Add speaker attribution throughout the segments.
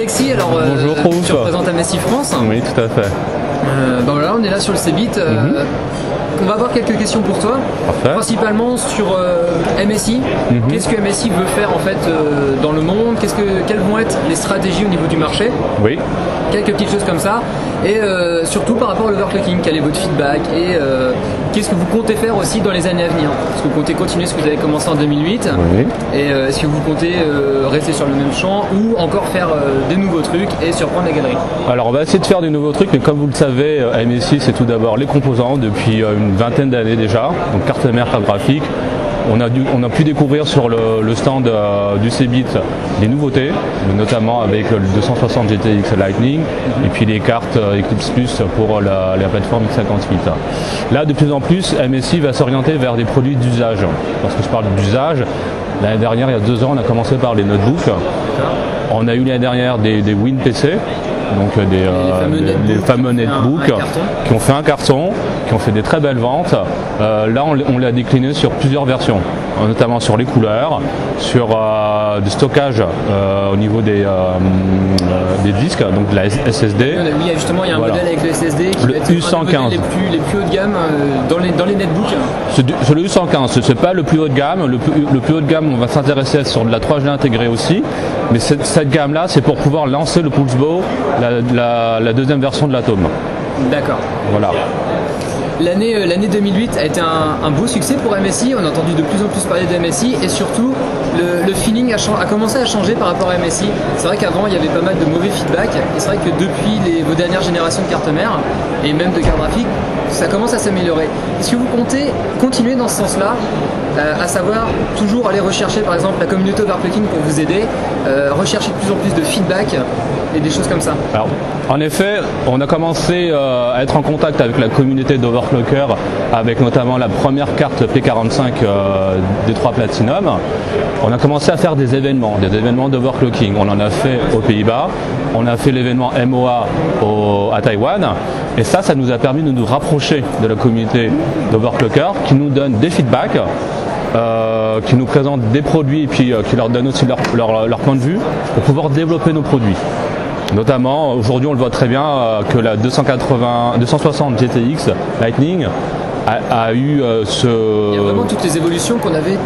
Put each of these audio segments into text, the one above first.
Speaker 1: Alexis, alors
Speaker 2: bonjour,
Speaker 1: tu représentes MSI France.
Speaker 2: Oui, tout à fait.
Speaker 1: Ben voilà, on est là sur le CeBIT. On va avoir quelques questions pour toi.
Speaker 2: Parfait.
Speaker 1: Principalement sur MSI. Qu'est-ce que MSI veut faire en fait dans le monde? Quelles vont être les stratégies au niveau du marché?
Speaker 2: Oui.
Speaker 1: Quelques petites choses comme ça. Et surtout par rapport à l'overclocking, quel est votre feedback et qu'est-ce que vous comptez faire aussi dans les années à venir? Est-ce que vous comptez continuer ce que vous avez commencé en 2008?
Speaker 2: Oui.
Speaker 1: Et est-ce que vous comptez rester sur le même champ ou encore faire des nouveaux trucs et surprendre la galerie?
Speaker 2: Alors on va essayer de faire des nouveaux trucs, mais comme vous le savez, MSI c'est tout d'abord les composants depuis une vingtaine d'années déjà, donc carte mère, carte graphique. On a pu découvrir sur le stand du CeBIT des nouveautés, notamment avec le 260 GTX Lightning et puis les cartes Eclipse Plus pour la plateforme X58. Là, de plus en plus, MSI va s'orienter vers des produits d'usage. Lorsque je parle d'usage, l'année dernière, il y a 2 ans, on a commencé par les notebooks. On a eu l'année dernière des WinPC, donc les fameux netbooks qui ont fait un carton, qui ont fait des très belles ventes. Là, on l'a décliné sur plusieurs versions, notamment sur les couleurs, sur du stockage au niveau des disques, donc de la SSD.
Speaker 1: Oui, justement, il y a un
Speaker 2: Voilà.
Speaker 1: modèle avec le SSD qui
Speaker 2: le
Speaker 1: va être
Speaker 2: U115.
Speaker 1: les plus haut de gamme dans les netbooks.
Speaker 2: C'est le U115, c'est pas le plus haut de gamme. Le plus haut de gamme, on va s'intéresser sur de la 3G intégrée aussi. Mais cette gamme-là, c'est pour pouvoir lancer le Pulsebow, la deuxième version de l'Atom.
Speaker 1: D'accord.
Speaker 2: Voilà.
Speaker 1: L'année 2008 a été un beau succès pour MSI. On a entendu de plus en plus parler de MSI et surtout le feeling a commencé à changer par rapport à MSI. C'est vrai qu'avant il y avait pas mal de mauvais feedback et c'est vrai que depuis vos dernières générations de cartes mères et même de cartes graphiques, ça commence à s'améliorer. Est-ce que vous comptez continuer dans ce sens-là, à savoir toujours aller rechercher par exemple la communauté overclocking pour vous aider, rechercher de plus en plus de feedback et des choses comme ça?
Speaker 2: Alors, en effet, on a commencé à être en contact avec la communauté d'overclockers, avec notamment la première carte P45 D3 Platinum. On a commencé à faire des événements d'overclocking. On en a fait aux Pays-Bas, on a fait l'événement MOA à Taïwan, et ça nous a permis de nous rapprocher de la communauté d'overclockers qui nous donne des feedbacks, qui nous présentent des produits et puis qui leur donnent aussi leur point de vue pour pouvoir développer nos produits. Notamment, aujourd'hui on le voit très bien que la 260 GTX Lightning a eu
Speaker 1: Il y a vraiment toutes les évolutions qu'on avait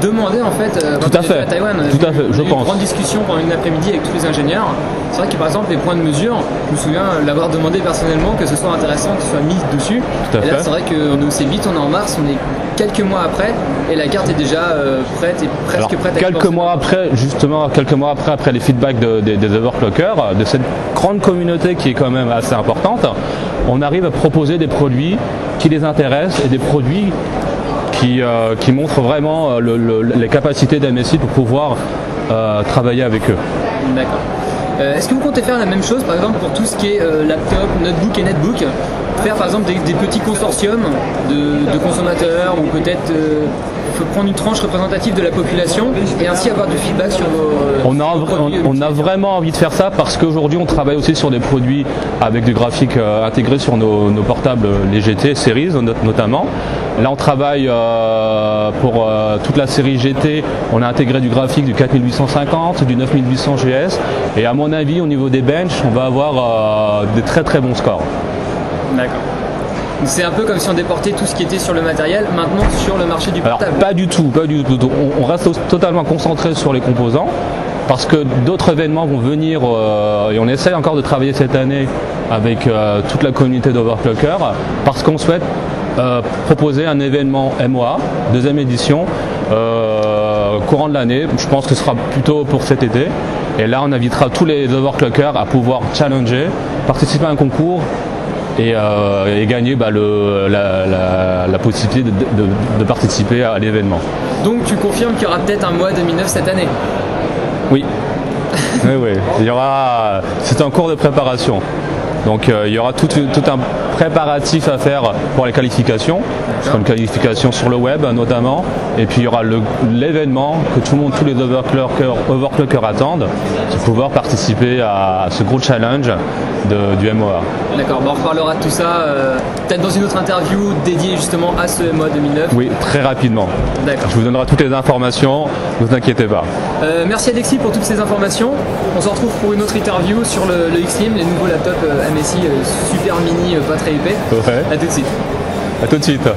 Speaker 1: demandé en fait quand on était à Taïwan.
Speaker 2: Tout à fait, je pense.
Speaker 1: Une grande discussion pendant une après-midi avec tous les ingénieurs. C'est vrai que par exemple les points de mesure, je me souviens l'avoir demandé personnellement que ce soit intéressant, que ce soit mis dessus. Et là c'est vrai qu'on est au CeBIT, on est en mars, on est quelques mois après et la carte est déjà prête et presque prête à
Speaker 2: quelques mois après les feedbacks des overclockers, de cette grande communauté qui est quand même assez importante, on arrive à proposer des produits qui les intéressent et des produits qui montrent vraiment les capacités d'MSI pour pouvoir travailler avec eux.
Speaker 1: D'accord. Est-ce que vous comptez faire la même chose par exemple pour tout ce qui est laptop, notebook et netbook? Faire par exemple des petits consortiums de consommateurs ou peut-être prendre une tranche représentative de la population et ainsi avoir du feedback sur vos
Speaker 2: on a vraiment envie de faire ça parce qu'aujourd'hui on travaille aussi sur des produits avec du graphique intégré sur nos portables, les GT Series notamment. Là on travaille pour toute la série GT, on a intégré du graphique du 4850, du 9800 GS et à mon avis au niveau des benches on va avoir des très très bons scores.
Speaker 1: D'accord. C'est un peu comme si on déportait tout ce qui était sur le matériel maintenant sur le marché du portable.
Speaker 2: Alors, pas du tout. On reste totalement concentré sur les composants parce que d'autres événements vont venir et on essaie encore de travailler cette année avec toute la communauté d'overclockers parce qu'on souhaite proposer un événement MOA, deuxième édition, courant de l'année. Je pense que ce sera plutôt pour cet été. Et là, on invitera tous les overclockers à pouvoir challenger, participer à un concours et gagner la possibilité de participer à l'événement.
Speaker 1: Donc tu confirmes qu'il y aura peut-être un mois 2009 cette année?
Speaker 2: Oui. Oui. C'est en cours de préparation. Donc il y aura tout un préparatifs à faire pour les qualifications. Ce sera une qualification sur le web notamment. Et puis il y aura l'événement que tout le monde, tous les overclockers attendent, de pouvoir participer à ce gros challenge du MOA.
Speaker 1: D'accord, on reparlera de tout ça peut-être dans une autre interview dédiée justement à ce MOA 2009.
Speaker 2: Oui, très rapidement.
Speaker 1: D'accord.
Speaker 2: Je vous donnerai toutes les informations, ne vous inquiétez pas.
Speaker 1: Merci Alexis pour toutes ces informations. On se retrouve pour une autre interview sur le X-Slim, les nouveaux laptops MSI super mini, pas très épais.
Speaker 2: Ouais.
Speaker 1: À tout de suite.
Speaker 2: À tout de suite.